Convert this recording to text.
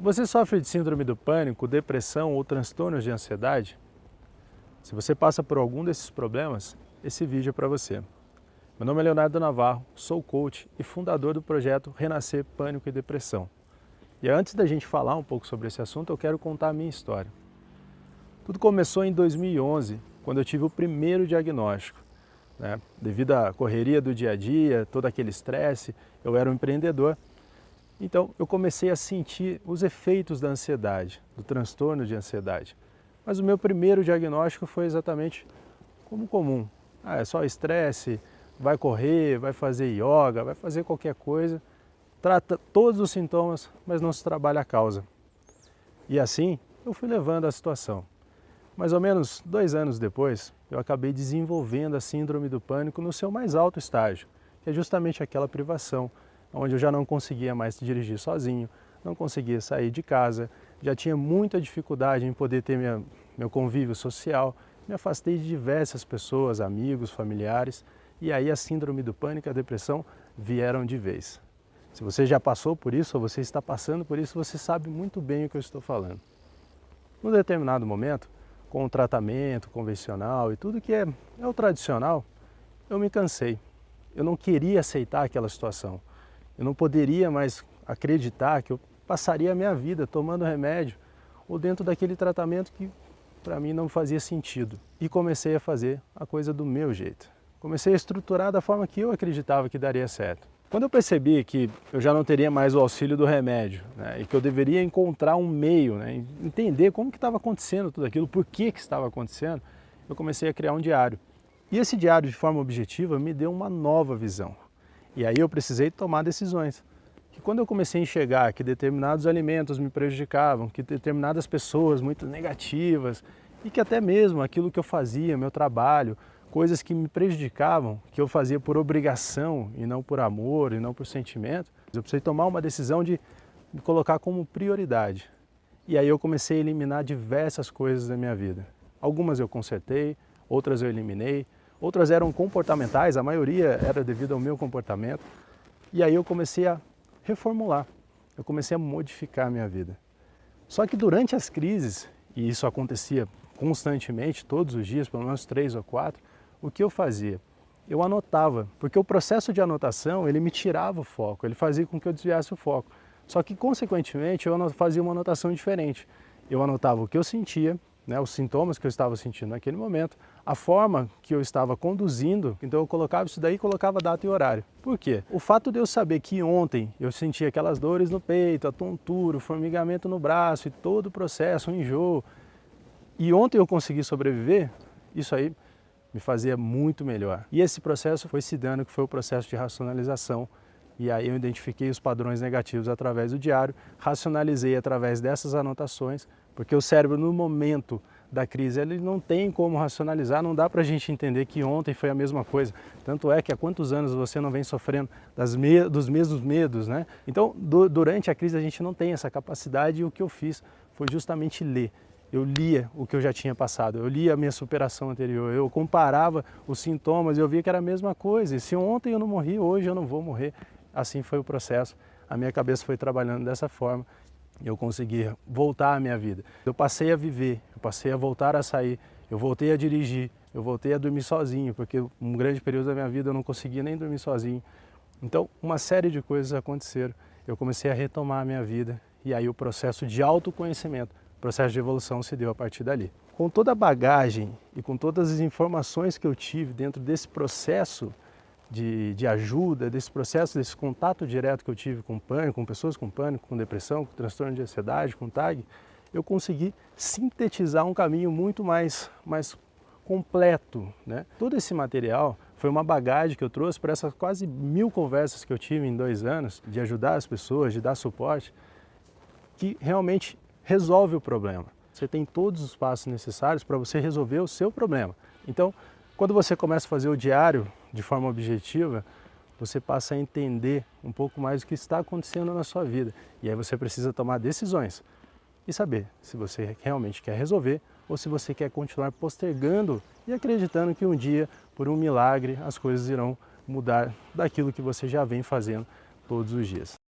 Você sofre de síndrome do pânico, depressão ou transtornos de ansiedade? Se você passa por algum desses problemas, esse vídeo é para você. Meu nome é Leonardo Navarro, sou coach e fundador do projeto Renascer Pânico e Depressão. E antes da gente falar um pouco sobre esse assunto, eu quero contar a minha história. Tudo começou em 2011, quando eu tive o primeiro diagnóstico. Devido à correria do dia a dia, todo aquele estresse, eu era um empreendedor. Então, eu comecei a sentir os efeitos da ansiedade, do transtorno de ansiedade. Mas o meu primeiro diagnóstico foi exatamente como comum. É só estresse, vai correr, vai fazer yoga, vai fazer qualquer coisa, trata todos os sintomas, mas não se trabalha a causa. E assim, eu fui levando a situação. Mais ou menos 2 anos depois, eu acabei desenvolvendo a síndrome do pânico no seu mais alto estágio, que é justamente aquela privação, onde eu já não conseguia mais dirigir sozinho, não conseguia sair de casa, já tinha muita dificuldade em poder ter meu convívio social, me afastei de diversas pessoas, amigos, familiares, e aí a síndrome do pânico e a depressão vieram de vez. Se você já passou por isso ou você está passando por isso, você sabe muito bem o que eu estou falando. Num determinado momento, com o tratamento convencional e tudo que é o tradicional, eu me cansei. Eu não queria aceitar aquela situação. Eu não poderia mais acreditar que eu passaria a minha vida tomando remédio ou dentro daquele tratamento que para mim não fazia sentido. E comecei a fazer a coisa do meu jeito. Comecei a estruturar da forma que eu acreditava que daria certo. Quando eu percebi que eu já não teria mais o auxílio do remédio, e que eu deveria encontrar um meio, entender como que estava acontecendo tudo aquilo, por que estava acontecendo, eu comecei a criar um diário. E esse diário, de forma objetiva, me deu uma nova visão. E aí eu precisei tomar decisões. Que quando eu comecei a enxergar que determinados alimentos me prejudicavam, que determinadas pessoas muito negativas, e que até mesmo aquilo que eu fazia, meu trabalho, coisas que me prejudicavam, que eu fazia por obrigação e não por amor e não por sentimento, eu precisei tomar uma decisão de me colocar como prioridade. E aí eu comecei a eliminar diversas coisas da minha vida. Algumas eu consertei, outras eu eliminei, outras eram comportamentais, a maioria era devido ao meu comportamento. E aí eu comecei a reformular, eu comecei a modificar a minha vida. Só que durante as crises, e isso acontecia constantemente, todos os dias, pelo menos 3 ou 4, o que eu fazia? Eu anotava, porque o processo de anotação, ele me tirava o foco, ele fazia com que eu desviasse o foco. Só que, consequentemente, eu fazia uma anotação diferente. Eu anotava o que eu sentia, os sintomas que eu estava sentindo naquele momento, a forma que eu estava conduzindo, então eu colocava isso daí e colocava data e horário. Por quê? O fato de eu saber que ontem eu sentia aquelas dores no peito, a tontura, o formigamento no braço e todo o processo, o enjoo, e ontem eu consegui sobreviver, isso aí me fazia muito melhor. E esse processo foi se dando, que foi o processo de racionalização. E aí eu identifiquei os padrões negativos através do diário, racionalizei através dessas anotações, porque o cérebro no momento da crise ele não tem como racionalizar, não dá para a gente entender que ontem foi a mesma coisa. Tanto é que há quantos anos você não vem sofrendo dos mesmos medos, Então, durante a crise a gente não tem essa capacidade e o que eu fiz foi justamente ler. Eu lia o que eu já tinha passado, eu lia a minha superação anterior, eu comparava os sintomas e eu via que era a mesma coisa. E se ontem eu não morri, hoje eu não vou morrer. Assim foi o processo, a minha cabeça foi trabalhando dessa forma e eu consegui voltar à minha vida. Eu passei a viver, eu passei a voltar a sair, eu voltei a dirigir, eu voltei a dormir sozinho, porque um grande período da minha vida eu não conseguia nem dormir sozinho. Então, uma série de coisas aconteceram, eu comecei a retomar a minha vida e aí o processo de autoconhecimento, o processo de evolução se deu a partir dali. Com toda a bagagem e com todas as informações que eu tive dentro desse processo de ajuda, desse processo, desse contato direto que eu tive com pânico, com pessoas com pânico, com depressão, com transtorno de ansiedade, com TAG, eu consegui sintetizar um caminho muito mais completo. Todo esse material foi uma bagagem que eu trouxe para essas quase 1000 conversas que eu tive em 2 anos, de ajudar as pessoas, de dar suporte, que realmente resolve o problema. Você tem todos os passos necessários para você resolver o seu problema. Então, quando você começa a fazer o diário de forma objetiva, você passa a entender um pouco mais o que está acontecendo na sua vida. E aí você precisa tomar decisões e saber se você realmente quer resolver ou se você quer continuar postergando e acreditando que um dia, por um milagre, as coisas irão mudar daquilo que você já vem fazendo todos os dias.